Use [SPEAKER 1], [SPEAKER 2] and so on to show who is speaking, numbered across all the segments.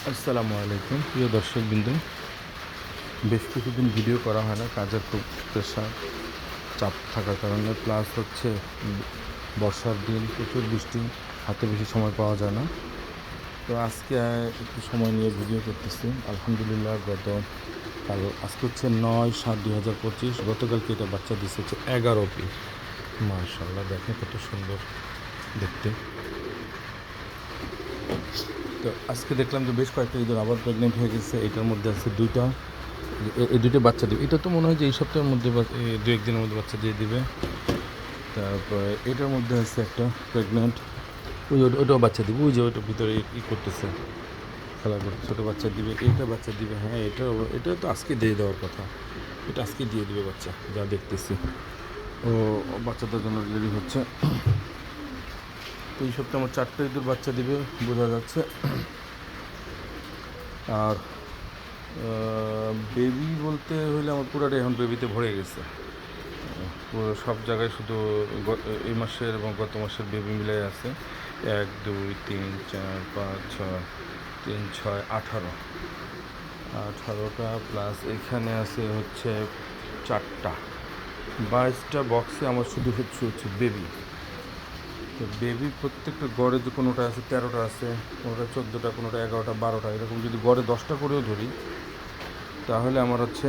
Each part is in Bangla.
[SPEAKER 1] আসসালামু আলাইকুম প্রিয় দর্শকবৃন্দ। বেশ কিছুদিন ভিডিও করা হয় না, কাজের খুব প্রেশার চাপ থাকার কারণে, প্লাস হচ্ছে বর্ষার দিন, প্রচুর বৃষ্টি, হাতে বেশি সময় পাওয়া যায় না। তো আজকে একটু সময় নিয়ে ভিডিও করতেছি। আলহামদুলিল্লাহ, আজকে হচ্ছে 9/7/2025। গতকালকে এটা বাচ্চা দিচ্ছে হচ্ছে 11 পিস। মাশাআল্লাহ, দেখেন কত সুন্দর দেখতে। তো আজকে দেখলাম যে বেশ কয়েকটা ঈদের আবার প্রেগনেন্ট হয়ে গেছে। এটার মধ্যে আছে দুইটা, এই দুটো বাচ্চা দেবে। এটা তো মনে হয় যে এই সপ্তাহের মধ্যে দু একদিনের মধ্যে বাচ্চা দিয়ে দিবে। তারপরে এটার মধ্যে আছে একটা প্রেগনেন্ট, ওটাও বাচ্চা দিবে। ওই যে ওইটার ভিতরে করতেছে, খেলা করতে, ছোটো বাচ্চা দিবে। এইটা বাচ্চা দিবে, হ্যাঁ এটা তো আজকে দিয়ে দেওয়ার কথা। এটা আজকে দিয়ে দিবে বাচ্চা, যা দেখতেছি। ও বাচ্চাদের জন্য রেডি হচ্ছে। তো এই সপ্তাহে আমার 4টা ঈদের বাচ্চা দিবে বোঝা যাচ্ছে। আর বেবি বলতে হলে আমার পুরাটা এখন বেবিতে ভরে গেছে। পুরো সব জায়গায় শুধু এই মাসের এবং গত মাসের বেবি মিলাই আছে। 1 2 3 4 5 6 3 6 18টা, প্লাস এখানে আছে হচ্ছে 4টা, 22টা বক্সে আমার শুধু হচ্ছে বেবি। তো বেবি প্রত্যেকটা গড়ে যে কোনোটা আছে 13টা আছে, কোনোটা 14টা, কোনোটা 11টা, 12টা, এরকম যদি গড়ে 10টা করেও ধরি, তাহলে আমার হচ্ছে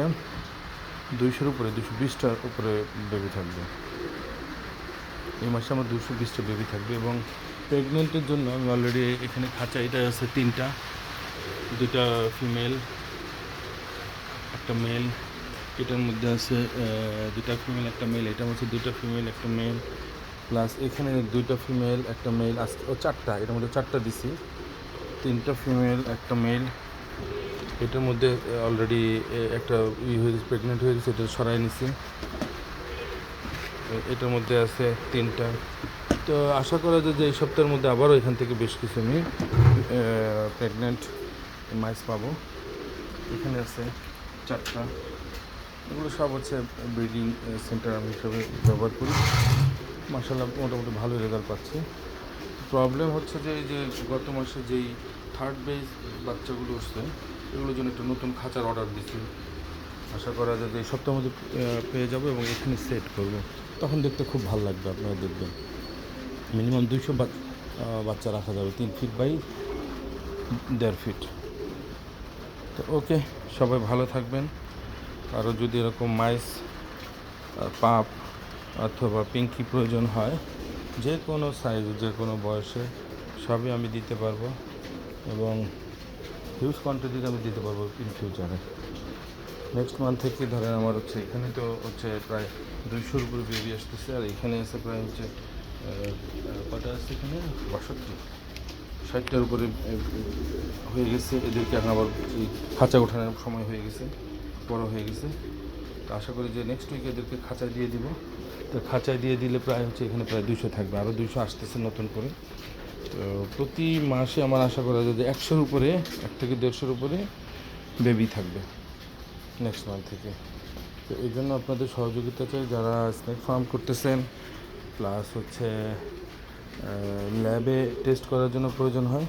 [SPEAKER 1] 200-র উপরে, 220টার উপরে বেবি থাকবে। এই মাসে আমার 220টা বেবি থাকবে। এবং প্রেগনেন্টের জন্য আমি অলরেডি এখানে খাঁচা, এটা আছে 3টা, 2টা ফিমেল, একটা মেল। এটার মধ্যে আছে 2টা ফিমেল, একটা মেল। এটার মধ্যে 2টা ফিমেল, একটা মেল, প্লাস এখানে 2টা ফিমেল, একটা মেল। আজকে 4টা, এটার মধ্যে 4টা দিছি, 3টা ফিমেল, একটা মেল। এটার মধ্যে অলরেডি একটা প্রেগনেন্ট হয়ে গেছে, এটা সরাই নিছি। এটার মধ্যে আছে 3টা। তো আশা করা যায় যে এই সপ্তাহের মধ্যে আবারও এখান থেকে বেশ কিছু আমি প্রেগনেন্ট মাইস পাবো। এখানে আছে 4টা। এগুলো সব হচ্ছে ব্রিডিং সেন্টার আমি হিসেবে ব্যবহার করি। মাশাআল্লাহ, মোটামুটি ভালো রেজাল্ট পাচ্ছি। প্রবলেম হচ্ছে যে এই যে গত মাসে যেই থার্ড বেস বাচ্চাগুলো আসছে, এগুলোর জন্য একটা নতুন খাঁচার অর্ডার দিচ্ছি। আশা করা যায় যে এই সপ্তাহের মধ্যে পেয়ে যাবো এবং এখানে সেট করবো। তখন দেখতে খুব ভালো লাগবে, আপনারা দেখবেন। মিনিমাম 200 বাচ্চা রাখা যাবে, 3 ফিট বাই 1.5 ফিট। তো ওকে, সবাই ভালো থাকবেন। আরও যদি এরকম মাইস, পাপ অথবা পিঙ্কি প্রয়োজন হয়, যে কোনো সাইজ, যে কোনো বয়সে, সবই আমি দিতে পারবো এবং হিউজ কোয়ান্টিটির আমি দিতে পারবো ইন ফিউচারে। নেক্সট মান্থ থেকে ধরেন আমার হচ্ছে এখানে তো হচ্ছে প্রায় 200-র উপরে বেবি আসতেছে। আর এখানে আছে প্রায় হচ্ছে কটা আছে এখানে, 60টার উপরে হয়ে গেছে। এদেরকে এখন আবার এই খাঁচা ওঠানোর সময় হয়ে গেছে, বড় হয়ে গেছে। তো আশা করি যে নেক্সট উইক এদেরকে খাঁচায় দিয়ে দিব। তো খাঁচায় দিয়ে দিলে প্রায় হচ্ছে এখানে প্রায় 200 থাকবে, আরও 200 আসতেছে নতুন করে। তো প্রতি মাসে আমার আশা করা যায় যে 100-র উপরে, 1 থেকে 150-র উপরে বেবি থাকবে নেক্সট মান্থ থেকে। তো এই জন্য আপনাদের সহযোগিতা চাই, যারা স্নেক ফার্ম করতেছেন, প্লাস হচ্ছে ল্যাবে টেস্ট করার জন্য প্রয়োজন হয়,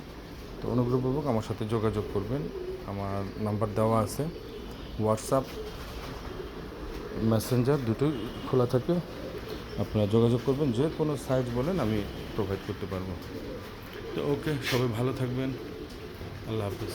[SPEAKER 1] তো অনুগ্রহপূর্বক আমার সাথে যোগাযোগ করবেন। আমার নাম্বার দেওয়া আছে, হোয়াটসঅ্যাপ, মেসেঞ্জার দুটোই খোলা থাকে। আপনারা যোগাযোগ করবেন, যে কোনো সাইজ বলেন আমি প্রোভাইড করতে পারবো। তো ওকে, সবাই ভালো থাকবেন। আল্লাহ হাফিজ।